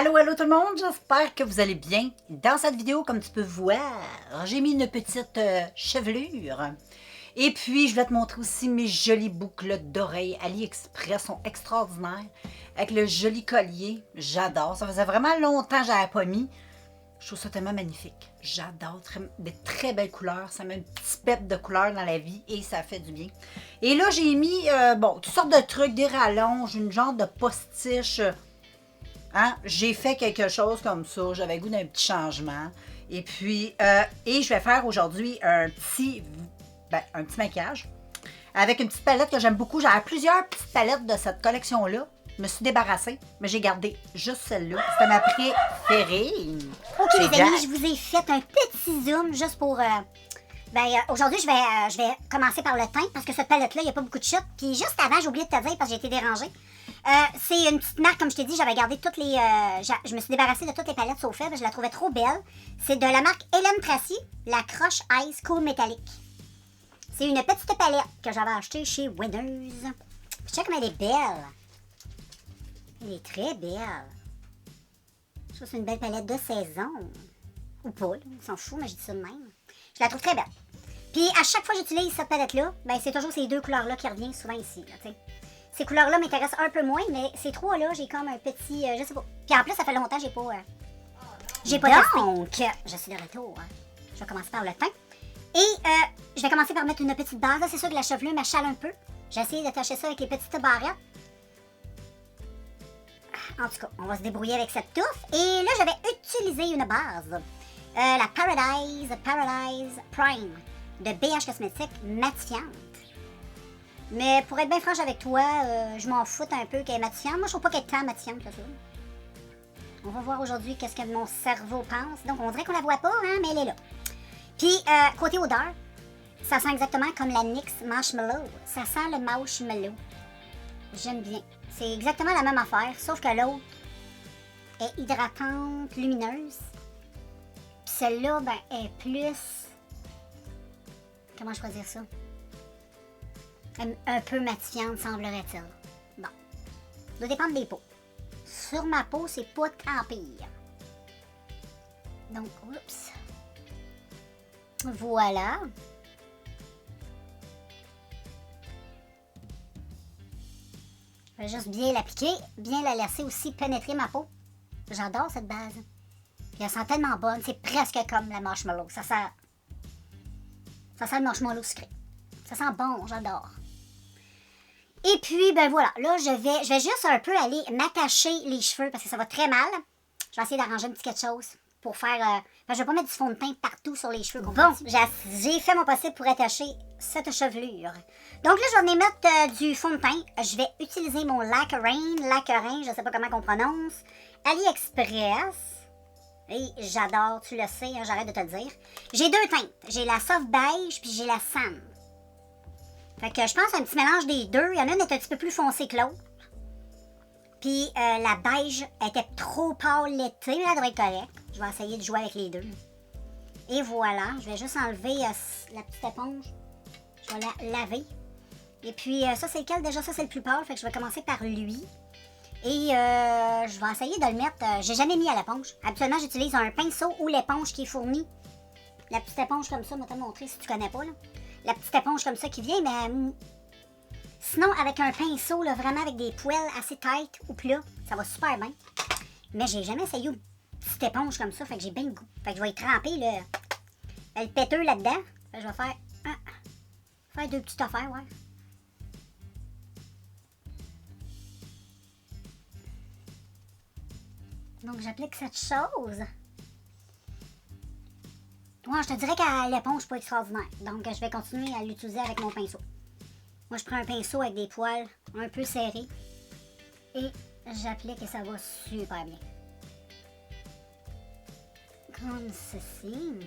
Allô, allô tout le monde, j'espère que vous allez bien. Dans cette vidéo, comme tu peux voir, j'ai mis une petite chevelure. Et puis, je vais te montrer aussi mes jolies boucles d'oreilles AliExpress, sont extraordinaires. Avec le joli collier, j'adore. Ça faisait vraiment longtemps que je n'avais pas mis. Je trouve ça tellement magnifique. J'adore, des très belles couleurs. Ça met une petite pep de couleur dans la vie et ça fait du bien. Et là, j'ai mis, toutes sortes de trucs, des rallonges, une genre de postiche. Hein? J'ai fait quelque chose comme ça. J'avais le goût d'un petit changement. Et puis, je vais faire aujourd'hui un petit maquillage avec une petite palette que j'aime beaucoup. J'avais plusieurs petites palettes de cette collection-là. Je me suis débarrassée, mais j'ai gardé juste celle-là. C'était ma préférée. Ok les amis, je vous ai fait un petit zoom juste pour... aujourd'hui, je vais commencer par le teint parce que cette palette-là, il n'y a pas beaucoup de chutes. Puis juste avant, j'ai oublié de te dire parce que j'ai été dérangée. C'est une petite marque, comme je t'ai dit, j'avais gardé toutes les... je me suis débarrassée de toutes les palettes sauf elle, je la trouvais trop belle. C'est de la marque Hélène Tracy, la Crush Ice Cool Metallic. C'est une petite palette que j'avais achetée chez Winners. Puis check comme elle est belle. Elle est très belle. Je trouve que c'est une belle palette de saison. Ou pas, là, on s'en fout, mais je dis ça de même. Je la trouve très belle. Puis à chaque fois que j'utilise cette palette-là, ben c'est toujours ces deux couleurs-là qui reviennent souvent ici. Là, ces couleurs-là m'intéressent un peu moins, mais ces trois-là, j'ai comme un petit... je sais pas. Puis en plus, ça fait longtemps que j'ai pas testé. Donc, je suis de retour. Je vais commencer par le teint. Et je vais commencer par mettre une petite base. Là, c'est sûr que la chevelure m'achale un peu. J'ai essayé d'attacher ça avec les petites barrettes. En tout cas, on va se débrouiller avec cette touffe. Et là, je vais utiliser une base. La Paradise Prime de BH Cosmetics matifiante. Mais pour être bien franche avec toi, je m'en fous un peu qu'elle est matifiante. Moi, je trouve pas qu'elle est tant matifiante que ça. On va voir aujourd'hui qu'est-ce que mon cerveau pense. Donc, on dirait qu'on la voit pas, hein, mais elle est là. Puis, côté odeur, ça sent exactement comme la NYX Marshmallow. Ça sent le marshmallow. J'aime bien. C'est exactement la même affaire, sauf que l'autre est hydratante, lumineuse. Puis celle-là, ben, est plus... Comment je pourrais dire ça? Un peu matifiante, semblerait-il. Bon. Ça doit dépendre des peaux. Sur ma peau, c'est pas tant pire. Donc, oups. Voilà. Je vais juste bien l'appliquer, bien la laisser aussi pénétrer ma peau. J'adore cette base. Puis elle sent tellement bonne, c'est presque comme la marshmallow. Ça sent le marshmallow sucré. Ça sent bon, j'adore. Et puis, ben voilà, là, je vais juste un peu aller m'attacher les cheveux parce que ça va très mal. Je vais essayer d'arranger un petit quelque chose pour faire... je vais pas mettre du fond de teint partout sur les cheveux. Bon, j'ai fait mon possible pour attacher cette chevelure. Donc là, je vais venir mettre du fond de teint. Je vais utiliser mon Laquerain, je sais pas comment on prononce, AliExpress. Et j'adore, tu le sais, hein, j'arrête de te le dire. J'ai deux teintes. J'ai la soft beige puis j'ai la sand. Fait que je pense un petit mélange des deux. Il y en a une est un petit peu plus foncée que l'autre. Puis la beige était trop pâle l'été, mais elle devrait être correcte. Je vais essayer de jouer avec les deux. Et voilà, je vais juste enlever la petite éponge. Je vais la laver. Et puis ça c'est lequel déjà? Ça c'est le plus pâle, fait que je vais commencer par lui. Et je vais essayer de le mettre... j'ai jamais mis à l'éponge. Habituellement j'utilise un pinceau ou l'éponge qui est fournie. La petite éponge comme ça, je vais te montrer si tu connais pas là. La petite éponge comme ça qui vient, mais... Sinon, avec un pinceau, là, vraiment avec des poils assez tight ou plats, ça va super bien. Mais j'ai jamais essayé une petite éponge comme ça, fait que j'ai bien le goût. Fait que je vais y tremper le péteux là-dedans. Fait que je vais faire deux petites affaires, ouais. Donc j'applique cette chose. Ouais, je te dirais qu'à l'éponge, c'est pas extraordinaire. Donc je vais continuer à l'utiliser avec mon pinceau. Moi, je prends un pinceau avec des poils un peu serrés et j'applique et ça va super bien. Comme ceci.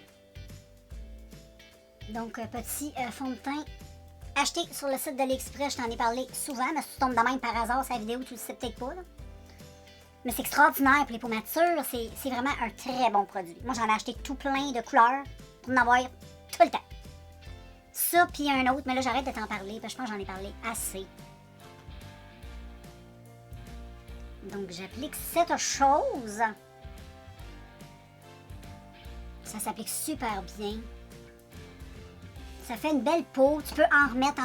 Donc, petit fond de teint acheté sur le site de l'Express. Je t'en ai parlé souvent, mais si tu tombes de même par hasard sur la vidéo, tu le sais peut-être pas. Là. Mais c'est extraordinaire pour les peaux matures. C'est vraiment un très bon produit. Moi, j'en ai acheté tout plein de couleurs pour en avoir tout le temps. Ça, puis un autre, mais là, j'arrête de t'en parler, parce que je pense que j'en ai parlé assez. Donc, j'applique cette chose. Ça s'applique super bien. Ça fait une belle peau. Tu peux en remettre.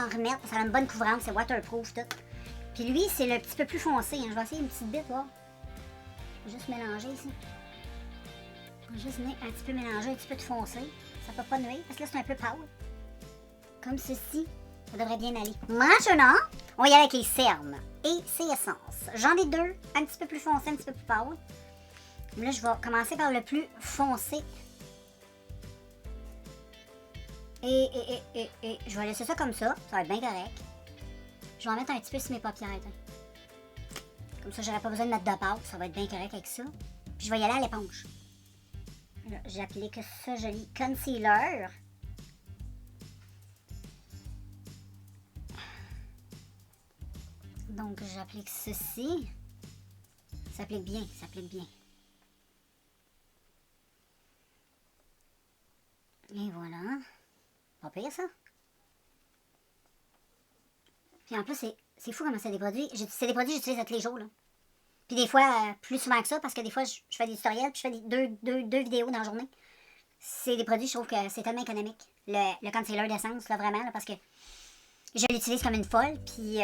Ça a une bonne couvrance. C'est waterproof, tout. Puis lui, c'est le petit peu plus foncé. Hein. Je vais essayer une petite bite, voir. Je vais juste mélanger ici. Je vais juste venir un petit peu mélanger, un petit peu de foncé. Ça peut pas nuire, parce que là, c'est un peu pâle. Comme ceci. Ça devrait bien aller. Maintenant, on va y aller avec les cernes et ses essences. J'en ai deux, un petit peu plus foncé, un petit peu plus pâle. Là, je vais commencer par le plus foncé. Et je vais laisser ça comme ça va être bien correct. Je vais en mettre un petit peu sur mes paupières. Hein. Comme ça, j'aurai pas besoin de mettre de pâte, ça va être bien correct avec ça. Puis je vais y aller à l'éponge. J'applique ce joli concealer. Donc, j'applique ceci. Ça applique bien, ça applique bien. Et voilà. Pas pire, ça. Puis en plus, c'est fou comment c'est des produits. C'est des produits que j'utilise tous les jours, là. Puis des fois, plus souvent que ça, parce que des fois, je fais des tutoriels, puis je fais deux vidéos dans la journée. C'est des produits, je trouve que c'est tellement économique. Le concealer d'essence, là, vraiment, là, parce que je l'utilise comme une folle, puis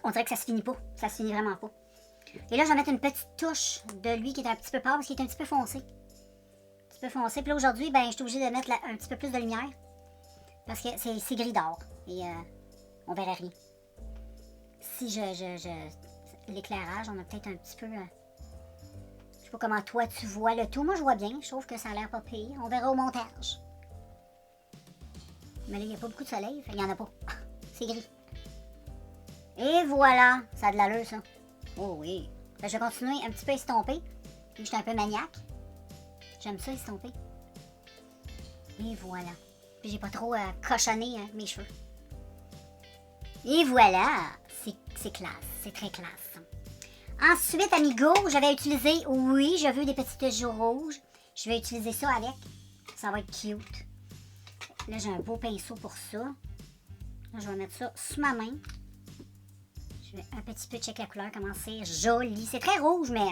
on dirait que ça se finit pas. Ça se finit vraiment pas. Et là, je vais mettre une petite touche de lui qui est un petit peu pâle, parce qu'il est un petit peu foncé. Un petit peu foncé. Puis là, aujourd'hui, ben, je suis obligée de mettre un petit peu plus de lumière. Parce que c'est gris d'or. Et on verrait rien. Si l'éclairage, on a peut-être un petit peu... je sais pas comment toi tu vois le tout. Moi, je vois bien. Je trouve que ça a l'air pas pire. On verra au montage. Mais là, il n'y a pas beaucoup de soleil. Il n'y en a pas. C'est gris. Et voilà. Ça a de l'allure, ça. Oh oui. Ben, je vais continuer un petit peu à estomper. Je suis un peu maniaque. J'aime ça, estomper. Et voilà. Puis j'ai pas trop cochonné mes cheveux. Et voilà. C'est classe. C'est très classe. Ensuite, amigo, je vais utiliser... Oui, je veux des petites joues rouges. Je vais utiliser ça avec. Ça va être cute. Là, j'ai un beau pinceau pour ça. Là, je vais mettre ça sous ma main. Je vais un petit peu checker la couleur, comment c'est joli. C'est très rouge, mais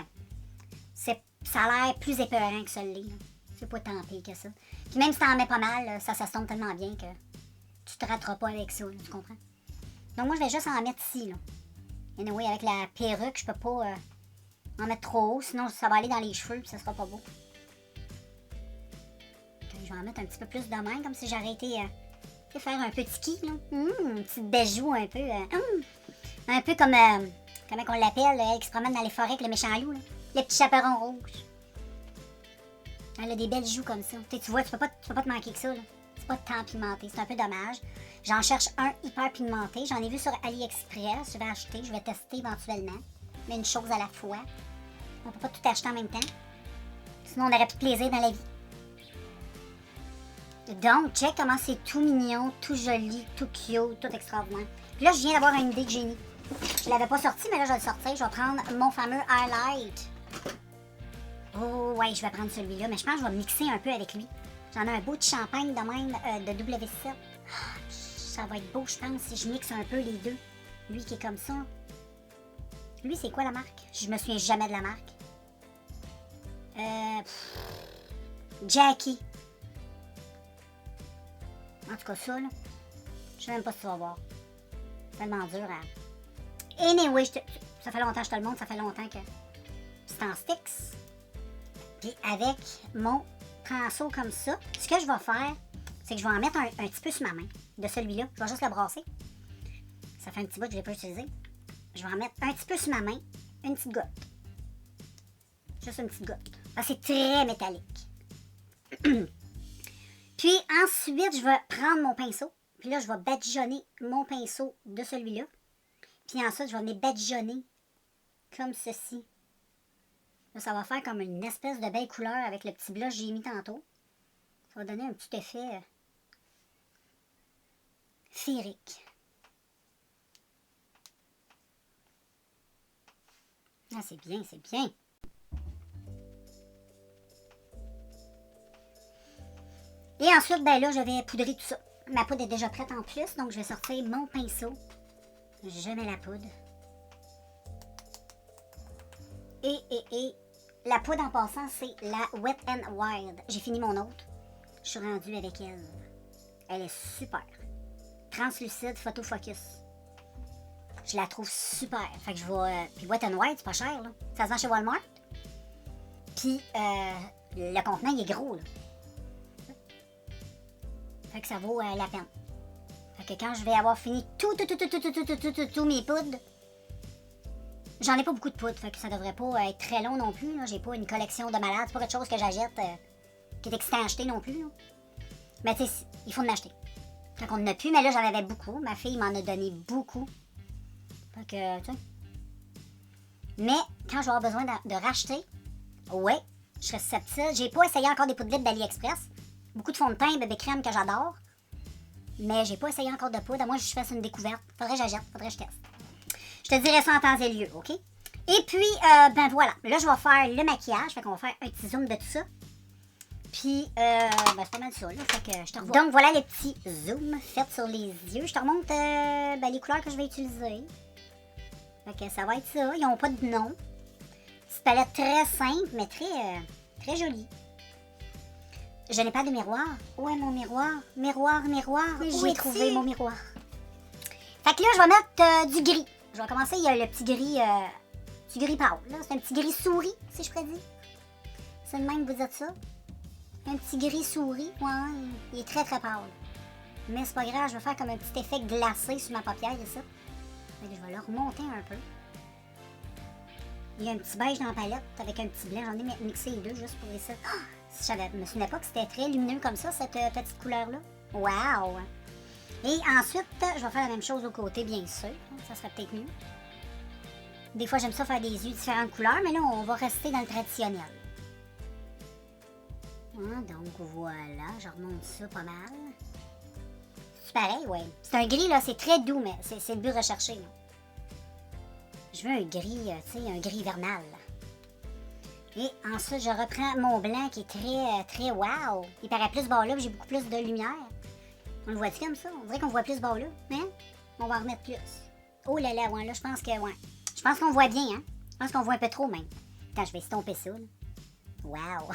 ça a l'air plus épeurant que celui-là. C'est pas tant pire que ça. Puis même si t'en mets pas mal, ça s'estompe tellement bien que tu te rateras pas avec ça, là, tu comprends? Donc moi, je vais juste en mettre ici, là. Anyway, avec la perruque, je peux pas en mettre trop haut, sinon ça va aller dans les cheveux et ça sera pas beau. Okay, je vais en mettre un petit peu plus de main, comme si j'aurais été faire un petit ski, là. Une petite bijou un peu. Un peu comme, comment on l'appelle, elle qui se promène dans les forêts avec le méchant loup, là. Le petit chaperon rouge. Elle a des belles joues comme ça. Tu vois, tu peux pas te manquer que ça, là. C'est pas tant pimenté, c'est un peu dommage. J'en cherche un hyper pigmenté. J'en ai vu sur AliExpress. Je vais acheter, je vais tester éventuellement. Mais une chose à la fois. On peut pas tout acheter en même temps. Sinon, on n'aurait plus de plaisir dans la vie. Donc, check comment c'est tout mignon, tout joli, tout cute, tout extraordinaire. Puis là, je viens d'avoir une idée de génie. Je l'avais pas sorti, mais là, je vais le sortir. Je vais prendre mon fameux highlight. Oh, ouais, je vais prendre celui-là. Mais je pense que je vais mixer un peu avec lui. J'en ai un beau de champagne de même de W7. Ça va être beau, je pense, si je mixe un peu les deux. Lui qui est comme ça. Lui, c'est quoi la marque? Je me souviens jamais de la marque. Jackie. En tout cas, ça, là. Je sais même pas si tu vas voir. C'est tellement dur à... Anyway, ça fait longtemps que je te le montre. Ça fait longtemps que c'est en sticks. Puis avec mon pinceau comme ça, ce que je vais faire, c'est que je vais en mettre un petit peu sur ma main. De celui-là. Je vais juste le brasser. Ça fait un petit bout que je ne l'ai pas utilisé. Je vais en mettre un petit peu sur ma main. Une petite goutte. Juste une petite goutte. Ah, c'est très métallique. Puis ensuite, je vais prendre mon pinceau. Puis là, je vais badigeonner mon pinceau de celui-là. Puis ensuite, je vais venir badigeonner comme ceci. Là, ça va faire comme une espèce de belle couleur avec le petit blush que j'ai mis tantôt. Ça va donner un petit effet féerique. Ah, c'est bien, c'est bien. Et ensuite, ben là, je vais poudrer tout ça. Ma poudre est déjà prête en plus, donc je vais sortir mon pinceau. Je mets la poudre. Et la poudre en passant, c'est la Wet n Wild. J'ai fini mon autre. Je suis rendue avec elle. Elle est super. Translucide, photofocus. Je la trouve super. Fait que je vais... Puis Wet n Wild, c'est pas cher, là. Ça se vend chez Walmart. Puis le contenant, il est gros, là. Fait que ça vaut la peine. Fait que quand je vais avoir fini tous mes poudres, j'en ai pas beaucoup de poudre, fait que ça devrait pas être très long non plus. J'ai pas une collection de malades, c'est pas quelque chose que j'achète qui est excitant à acheter non plus. Là. Mais tu sais, il faut en acheter. Fait qu'on en a plus, mais là j'en avais beaucoup. Ma fille m'en a donné beaucoup. Fait que, tu sais. Mais quand je vais avoir besoin de racheter, ouais, je serais susceptible. J'ai pas essayé encore des poudres vides d'AliExpress. Beaucoup de fond de teint, bébé crème que j'adore. Mais j'ai pas essayé encore de poudre. À moins que je fasse une découverte. Faudrait que j'achète, faudrait que je teste. Je te dirai ça en temps et lieu, OK? Et puis, ben voilà. Là, je vais faire le maquillage. Fait qu'on va faire un petit zoom de tout ça. Puis, ben c'est pas mal ça, là. Fait que je te revois. Donc, voilà les petits zooms faits sur les yeux. Je te remonte ben, les couleurs que je vais utiliser. Fait que ça va être ça. Ils n'ont pas de nom. Petite palette très simple, mais très jolie. Je n'ai pas de miroir. Où est mon miroir? Miroir. J'ai trouvé mon miroir. Fait que là, je vais mettre du gris. Je vais commencer, il y a le petit gris pâle. C'est un petit gris souris, si je pourrais dire. C'est de même que vous êtes ça. Un petit gris souris, ouais, il est très pâle. Mais c'est pas grave, je vais faire comme un petit effet glacé sur ma paupière, ici. Fait que je vais le remonter un peu. Il y a un petit beige dans la palette avec un petit blanc. J'en ai mixé les deux juste pour essayer. Oh! Je me souvenais pas que c'était très lumineux comme ça, cette petite couleur-là. Wow! Et ensuite, je vais faire la même chose au côté, bien sûr. Ça serait peut-être mieux. Des fois, j'aime ça faire des yeux de différentes couleurs, mais là, on va rester dans le traditionnel. Donc, voilà, je remonte ça pas mal. C'est pareil, ouais. C'est un gris, là, c'est très doux, mais c'est le but recherché, là. Je veux un gris, tu sais, un gris vernal. Et ensuite, je reprends mon blanc qui est très wow. Il paraît plus bas là, j'ai beaucoup plus de lumière. On le voit-tu comme ça? On dirait qu'on voit plus bas là. Hein? On va en remettre plus. Oh là là, ouais, là, je pense que, ouais. Je pense qu'on voit bien, hein? Je pense qu'on voit un peu trop, même. Attends, je vais estomper ça, là. Wow!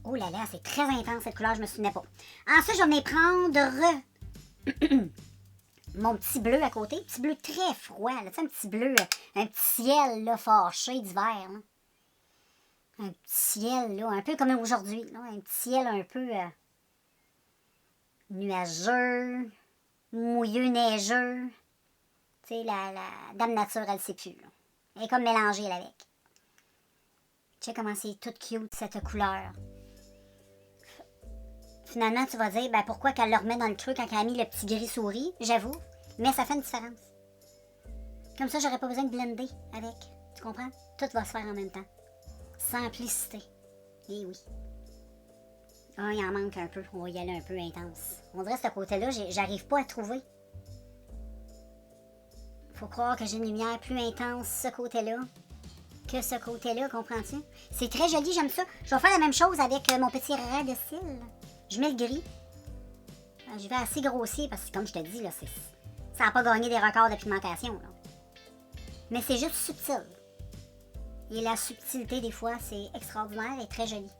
Oh là là, c'est très intense, cette couleur, je me souvenais pas. Ensuite, je vais venir prendre mon petit bleu à côté. Petit bleu très froid, là. Tu sais, un petit bleu, un petit ciel, là, fâché d'hiver, là. Un petit ciel, là, un peu comme aujourd'hui, là. Un petit ciel un peu nuageux, mouilleux, neigeux. Tu sais, la dame nature, elle sait plus, là. Elle est comme mélangée, elle, avec. Tu sais comment c'est tout cute, cette couleur. Finalement, tu vas dire, ben pourquoi qu'elle le remet dans le creux quand elle a mis le petit gris souris, j'avoue. Mais ça fait une différence. Comme ça, j'aurais pas besoin de blender avec. Tu comprends? Tout va se faire en même temps. Simplicité. Eh oui. Ah, il en manque un peu. On va y aller un peu intense. On dirait que ce côté-là, j'arrive pas à trouver. Faut croire que j'ai une lumière plus intense ce côté-là que ce côté-là, comprends-tu? C'est très joli, j'aime ça. Je vais faire la même chose avec mon petit rat de cils. Je mets le gris. Je vais assez grossier parce que, comme je te dis, là, ça n'a pas gagné des records de pigmentation. Là. Mais c'est juste subtil. Et la subtilité, des fois, c'est extraordinaire et très joli.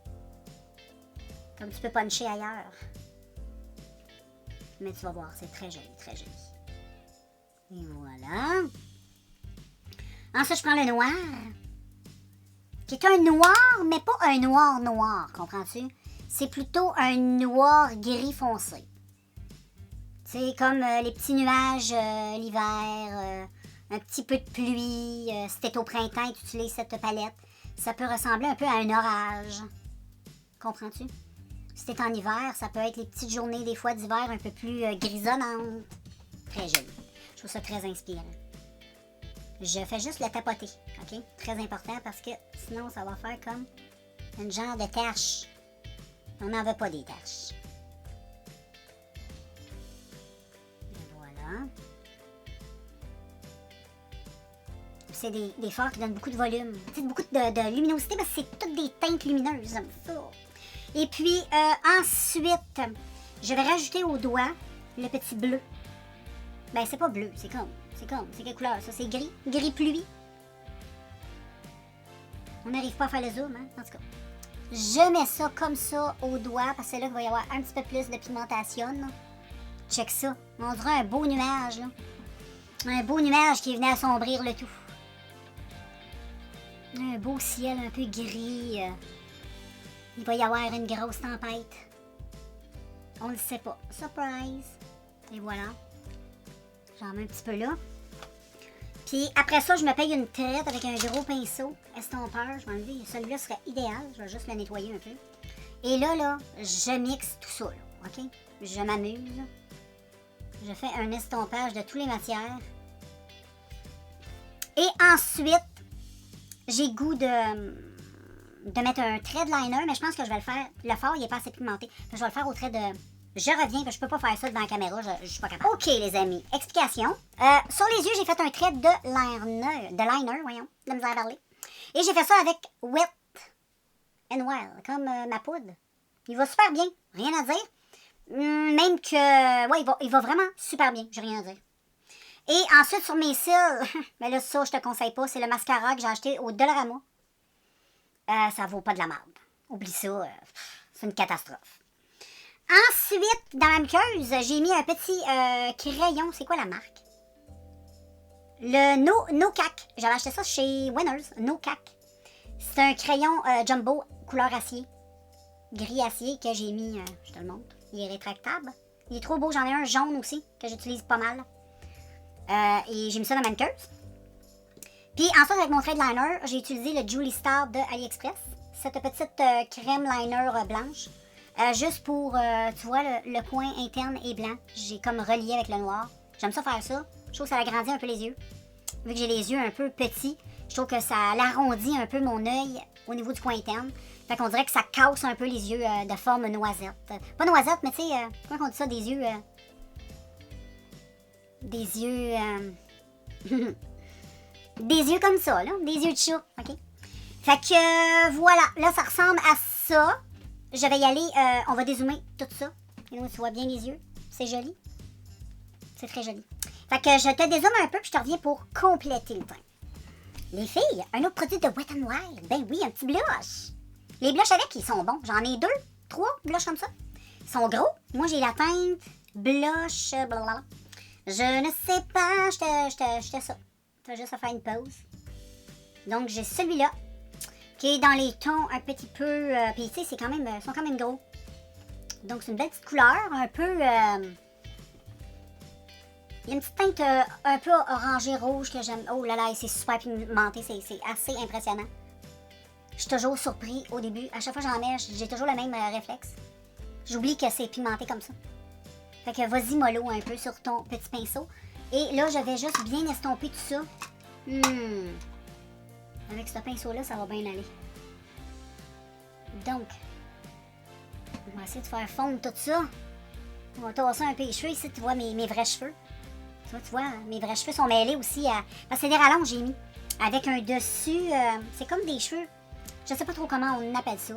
Comme tu peux puncher ailleurs. Mais tu vas voir, c'est très joli, très joli. Et voilà. Ensuite, je prends le noir. Qui est un noir, mais pas un noir, comprends-tu? C'est plutôt un noir gris foncé. C'est comme les petits nuages l'hiver, un petit peu de pluie. Si t'es au printemps et tu utilises cette palette, ça peut ressembler un peu à un orage. Comprends-tu? Si t'es en hiver, ça peut être les petites journées des fois d'hiver un peu plus grisonnantes. Très joli. Je trouve ça très inspirant. Je fais juste le tapoter, ok? Très important parce que sinon ça va faire comme une genre de tache. On n'en veut pas des taches. Et voilà. C'est des fards qui donnent beaucoup de volume. Beaucoup de luminosité parce que c'est toutes des teintes lumineuses. J'aime ça. Et puis ensuite, je vais rajouter au doigt le petit bleu. Ben c'est pas bleu, c'est quelle couleur ça? C'est gris. Gris pluie. On n'arrive pas à faire le zoom, hein, en tout cas. Je mets ça comme ça au doigt, parce que là, il va y avoir un petit peu plus de pigmentation. Là. Check ça. On dirait un beau nuage, là. Un beau nuage qui venait assombrir le tout. Un beau ciel un peu gris. Il va y avoir une grosse tempête. On ne le sait pas. Surprise! Et voilà. J'en mets un petit peu là. Puis après ça, je me paye une traite avec un gros pinceau estompeur. Je vais enlever. Celui-là serait idéal. Je vais juste le nettoyer un peu. Et là, je mixe tout ça, là, OK? Je m'amuse. Je fais un estompage de toutes les matières. Et ensuite, j'ai goût de mettre un trait de liner, mais je pense que je vais le faire. Le fard, il n'est pas assez pigmenté. Je vais le faire au trait de... Je reviens, parce que je peux pas faire ça devant la caméra, je suis pas capable. OK, les amis, explication. Sur les yeux, j'ai fait un trait de liner, voyons, de la misère à parler. Et j'ai fait ça avec Wet n Wild, comme ma poudre. Il va super bien, rien à dire. Même que, ouais, il va vraiment super bien, j'ai rien à dire. Et ensuite, sur mes cils, mais là, ça, je te conseille pas, c'est le mascara que j'ai acheté au Dollarama. Ça vaut pas de la merde. Oublie ça, c'est une catastrophe. Ensuite, dans la muqueuse, j'ai mis un petit crayon. C'est quoi la marque? Le No Cac. J'avais acheté ça chez Winners. No Cac. C'est un crayon jumbo couleur acier. Gris acier que j'ai mis, je te le montre. Il est rétractable. Il est trop beau. J'en ai un jaune aussi que j'utilise pas mal. Et j'ai mis ça dans ma muqueuse. Puis ensuite, avec mon trait de liner, j'ai utilisé le Julie Star de AliExpress. Cette petite crème liner blanche. Juste pour, tu vois, le coin interne est blanc. J'ai comme relié avec le noir. J'aime ça faire ça. Je trouve que ça agrandit un peu les yeux. Vu que j'ai les yeux un peu petits, je trouve que ça l'arrondit un peu mon œil au niveau du coin interne. Fait qu'on dirait que ça casse un peu les yeux de forme noisette. Pas noisette, mais tu sais, comment on dit ça, des yeux... des yeux... des yeux comme ça, là. Des yeux de chat, OK? Fait que, voilà. Là, ça ressemble à ça. Je vais y aller, on va dézoomer tout ça. Et là, tu vois bien les yeux. C'est joli. C'est très joli. Fait que je te dézoome un peu, puis je te reviens pour compléter le teint. Les filles, un autre produit de Wet n Wild. Ben oui, un petit blush. Les blushs avec, ils sont bons. J'en ai 2, 3 blushs comme ça. Ils sont gros. Moi, j'ai la teinte blush, blablabla. Je ne sais pas, j'étais ça. T'as juste à faire une pause. Donc, j'ai celui-là. Qui est dans les tons un petit peu... puis tu sais, c'est quand même, ils sont quand même gros. Donc, c'est une belle petite couleur, un peu... il y a une petite teinte un peu orangée rouge que j'aime. Oh là là, c'est super pigmenté, c'est assez impressionnant. Je suis toujours surpris au début. À chaque fois que j'en mets, j'ai toujours le même réflexe. J'oublie que c'est pigmenté comme ça. Fait que vas-y mollo un peu sur ton petit pinceau. Et là, je vais juste bien estomper tout ça. Avec ce pinceau-là, ça va bien aller. Donc, on va essayer de faire fondre tout ça. On va tasser un peu les cheveux. Ici, tu vois mes vrais cheveux. Tu vois, mes vrais cheveux sont mêlés aussi à... Parce que c'est des rallonges j'ai mis. Avec un dessus... c'est comme des cheveux... Je sais pas trop comment on appelle ça.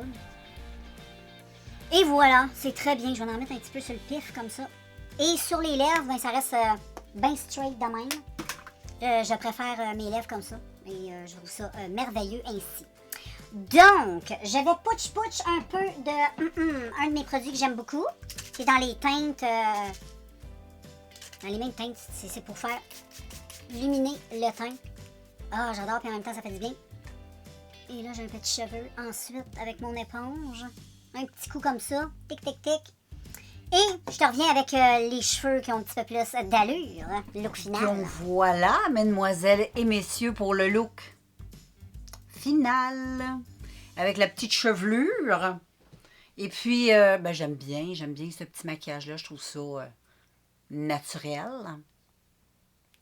Et voilà, c'est très bien. Je vais en mettre un petit peu sur le pif, comme ça. Et sur les lèvres, ben, ça reste bien straight de même. Je préfère mes lèvres comme ça. Et je trouve ça merveilleux ainsi. Donc, je vais putsch un peu de un de mes produits que j'aime beaucoup. Qui est dans les teintes... dans les mêmes teintes, c'est pour faire illuminer le teint. Ah, j'adore, puis en même temps, ça fait du bien. Et là, j'ai un petit cheveu. Ensuite, avec mon éponge, un petit coup comme ça. Tic, tic, tic. Et je te reviens avec les cheveux qui ont un petit peu plus d'allure. Hein, le look final. Donc voilà, mesdemoiselles et messieurs, pour le look final. Avec la petite chevelure. Et puis, ben, j'aime bien ce petit maquillage-là. Je trouve ça naturel.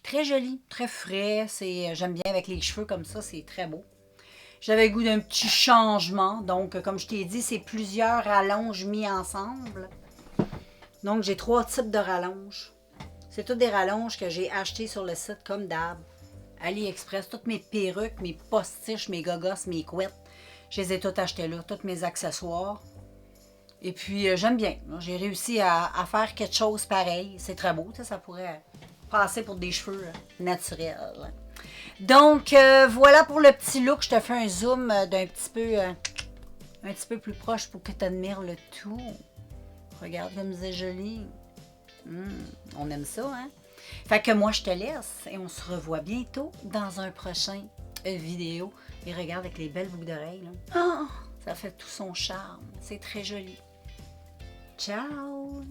Très joli, très frais. J'aime bien avec les cheveux comme ça, c'est très beau. J'avais le goût d'un petit changement. Donc, comme je t'ai dit, c'est plusieurs rallonges mis ensemble. Donc, j'ai 3 types de rallonges. C'est toutes des rallonges que j'ai achetées sur le site comme d'hab. AliExpress, toutes mes perruques, mes postiches, mes gogos, mes couettes. Je les ai toutes achetées là, tous mes accessoires. Et puis, j'aime bien. J'ai réussi à faire quelque chose pareil. C'est très beau, ça pourrait passer pour des cheveux naturels. Donc, voilà pour le petit look. Je te fais un zoom d'un petit peu plus proche pour que tu admires le tout. Regarde comme c'est joli. On aime ça, hein? Fait que moi, je te laisse et on se revoit bientôt dans un prochain vidéo. Et regarde avec les belles boucles d'oreilles. Oh, ça fait tout son charme. C'est très joli. Ciao!